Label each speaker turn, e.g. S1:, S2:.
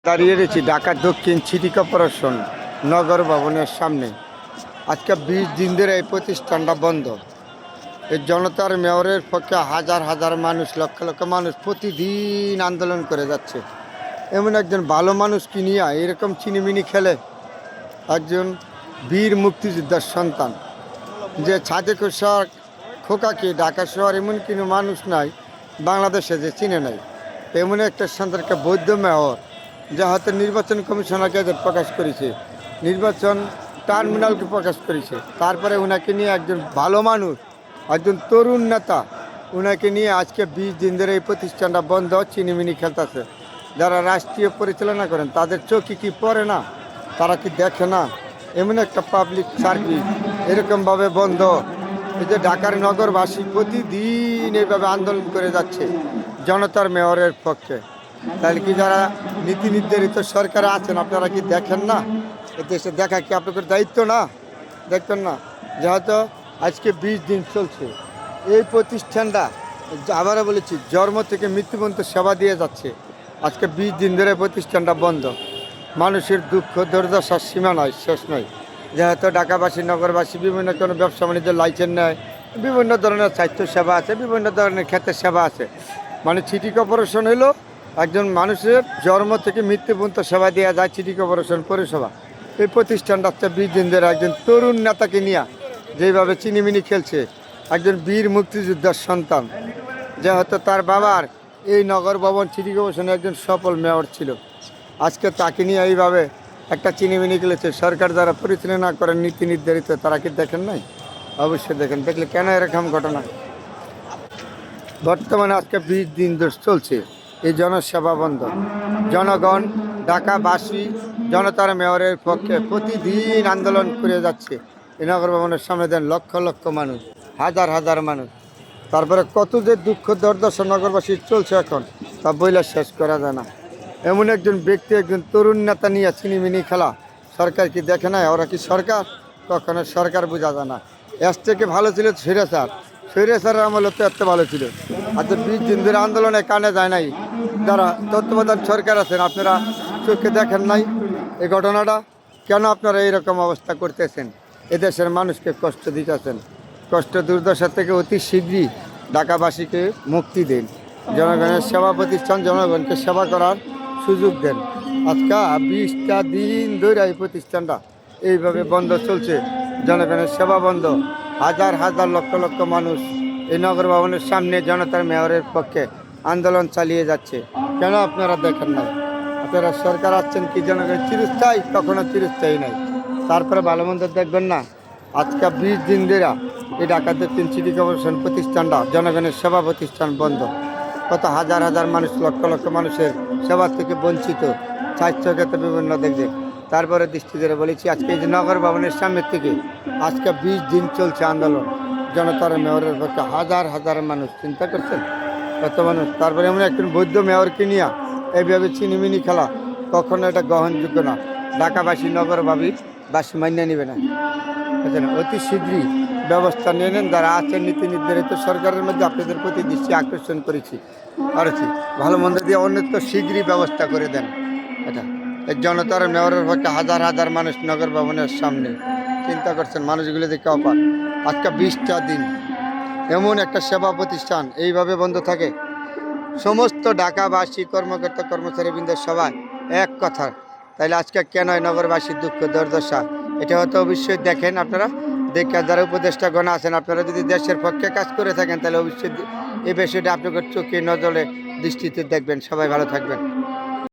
S1: দাঁড়িয়ে রয়েছি ঢাকা দক্ষিণ সিটি কর্পোরেশন নগর ভবনের সামনে। আজকে 20 দিন ধরে এই প্রতিষ্ঠানটা বন্ধ। এই জনতার মেয়রের পক্ষে হাজার হাজার মানুষ, লক্ষ লক্ষ মানুষ প্রতিদিন আন্দোলন করে যাচ্ছে। এমন একজন ভালো মানুষ কি নিয়ে এরকম চিনিমিনি খেলে? একজন বীর মুক্তিযোদ্ধার সন্তান, যে ছাদে খোকাকে ঢাকা শহর এমন কোনো মানুষ নাই বাংলাদেশে যে চিনে নাই। এমন একটা সন্তানকে বৈধ মেয়র, যা হয়তো নির্বাচন কমিশনারকে প্রকাশ করেছে, নির্বাচন টার্মিনালকে প্রকাশ করেছে, তারপরে ওনাকে নিয়ে একজন ভালো মানুষ, একজন তরুণ নেতা, ওনাকে নিয়ে আজকে 20 দিন ধরে এই প্রতিষ্ঠানটা বন্ধ, চিনিমিনি খেলতেছে। যারা রাষ্ট্রীয় পরিচালনা করেন তাদের চোখে কি পড়ে না? তারা কি দেখে না? এমন একটা পাবলিক সার্ভিস এরকমভাবে বন্ধ। এই যে ঢাকার নগরবাসী প্রতিদিন এইভাবে আন্দোলন করে যাচ্ছে জনতার মেয়রের পক্ষে, তাহলে কি যারা নীতি নির্ধারিত সরকারে আছেন আপনারা কি দেখেন না? এ দেশে দেখা কি আপনাদের দায়িত্ব না? দেখবেন না? যেহেতু আজকে 20 দিন চলছে এই প্রতিষ্ঠানটা, আবারও বলেছি, জন্ম থেকে মৃত্যু পর্যন্ত সেবা দিয়ে যাচ্ছে। আজকে 20 দিন ধরে প্রতিষ্ঠানটা বন্ধ। মানুষের দুঃখ দুর্দশার সীমা নয়, শেষ নয়। যেহেতু ঢাকাবাসী নগরবাসী বিভিন্ন কোনো ব্যবসা বাণিজ্য লাইসেন্স নেয়, বিভিন্ন ধরনের স্বাস্থ্য সেবা আছে, বিভিন্ন ধরনের ক্ষেতের সেবা আছে। মানে সিটি কর্পোরেশন হলো একজন মানুষের জন্ম থেকে মৃত্যু পর্যন্ত সেবা দেওয়া যায় সিটি কর্পোরেশন পরিষেবা। এই প্রতিষ্ঠানটা 20 দিন ধরে একজন তরুণ নেতাকে নিয়ে যেভাবে চিনিমিনি খেলছে, একজন বীর মুক্তিযোদ্ধার সন্তান, যেহেতু তার বাবার এই নগর ভবন সিটি কর্পোরেশনে একজন সফল মেয়র ছিল, আজকে তাকে নিয়ে এইভাবে একটা চিনিমিনি খেলেছে। সরকার যারা পরিচালনা করেন নীতি নির্ধারিত, তারা কি দেখেন নাই? অবশ্যই দেখেন। দেখলে কেন এরকম ঘটনা? বর্তমানে আজকে 20 দিন ধরে চলছে এই জনসেবা বন্ধ। জনগণ, ঢাকাবাসী জনতার মেয়রের পক্ষে প্রতিদিন আন্দোলন করে যাচ্ছে। এই নগর ভবনের সামনে দেন লক্ষ লক্ষ মানুষ, হাজার হাজার মানুষ। তারপরে কত যে দুঃখ দুর্দশা নগরবাসীর চলছে এখন, তা বইলে শেষ করা যায় না। এমন একজন ব্যক্তি, একজন তরুণ নেতা নিয়ে চিনিমিনি খেলা, সরকার কি দেখে না? ওরা কি সরকার? কখনো সরকার বোঝা যায় না। এর থেকে ভালো ছিল স্বৈরাচারের আমলে তো এত ভালো ছিল। আচ্ছা 20 দিন ধরে আন্দোলনে কানে যায় নাই? যারা তত্ত্বাবধান সরকার আছেন, আপনারা চোখে দেখেন নাই এই ঘটনাটা? কেন আপনারা এইরকম অবস্থা করতেছেন? এদেশের মানুষকে কষ্ট দিতেছেন। কষ্ট দুর্দশা থেকে অতি শীঘ্রই ঢাকাবাসীকে মুক্তি দেন। জনগণের সেবা প্রতিষ্ঠান, জনগণকে সেবা করার সুযোগ দেন। আজকে 20টা দিন ধরে এই প্রতিষ্ঠানটা এইভাবে বন্ধ চলছে, জনগণের সেবা বন্ধ। হাজার হাজার লক্ষ লক্ষ মানুষ এই নগর ভবনের সামনে জনতার মেয়রের পক্ষে আন্দোলন চালিয়ে যাচ্ছে। কেন আপনারা দেখেন না? আপনারা সরকার আছেন কি জনগণের চিরস্থায়ী? কখনো চিরস্থায়ী নাই। তারপরে ভালো মন্দ দেখবেন না? আজকে 20 দিন ধরে এই ঢাকা দক্ষিণ সিটি কর্পোরেশন প্রতিষ্ঠানটা, জনগণের সেবা প্রতিষ্ঠান বন্ধ। কত হাজার হাজার মানুষ, লক্ষ লক্ষ মানুষের সেবা থেকে বঞ্চিত, স্বাস্থ্য ক্ষেত্রে বিভিন্ন দেখবে। তারপরে দৃষ্টি ধরে বলেছি, আজকে এই যে নগর ভবনের সামনের থেকে আজকে 20 দিন চলছে আন্দোলন জনতার মেয়রের পক্ষে। হাজার হাজার মানুষ, চিন্তা করছেন কত মানুষ। তারপরে এমন একজন বৈধ মেয়রকে নিয়ে এইভাবে চিনিমিনি খেলা, কখনো এটা গ্রহণযোগ্য না। ঢাকাবাসী নগরবাসী মান্য নেবে না। বুঝলেন? অতি শীঘ্রই ব্যবস্থা নিয়ে নেন। যারা আছেন নীতি নির্ধারিত সরকারের মধ্যে, আপনাদের প্রতি দৃষ্টি আকর্ষণ করেছি, ভালো মন্দ দিয়ে অন্যত্র শীঘ্রই ব্যবস্থা করে দেন। এটা এই জনতার মেয়রের পক্ষে হাজার হাজার মানুষ নগর ভবনের সামনে, চিন্তা করছেন মানুষগুলো দেখে অবাক। আজকে 20টা দিন এমন একটা সেবা প্রতিষ্ঠান এইভাবে বন্ধ থাকে। সমস্ত ঢাকাবাসী, কর্মকর্তা কর্মচারীবৃন্দ সবাই এক কথা। তাইলে আজকে কেন নগরবাসীর দুঃখ দুর্দশা? এটা হয়তো অবশ্যই দেখেন আপনারা। দেখে যারা উপদেষ্টা গণ আছেন, আপনারা যদি দেশের পক্ষে কাজ করে থাকেন, তাহলে অবশ্যই এই বিষয়টা আপনাদের চোখে নজরে দৃষ্টিতে দেখবেন। সবাই ভালো থাকবেন।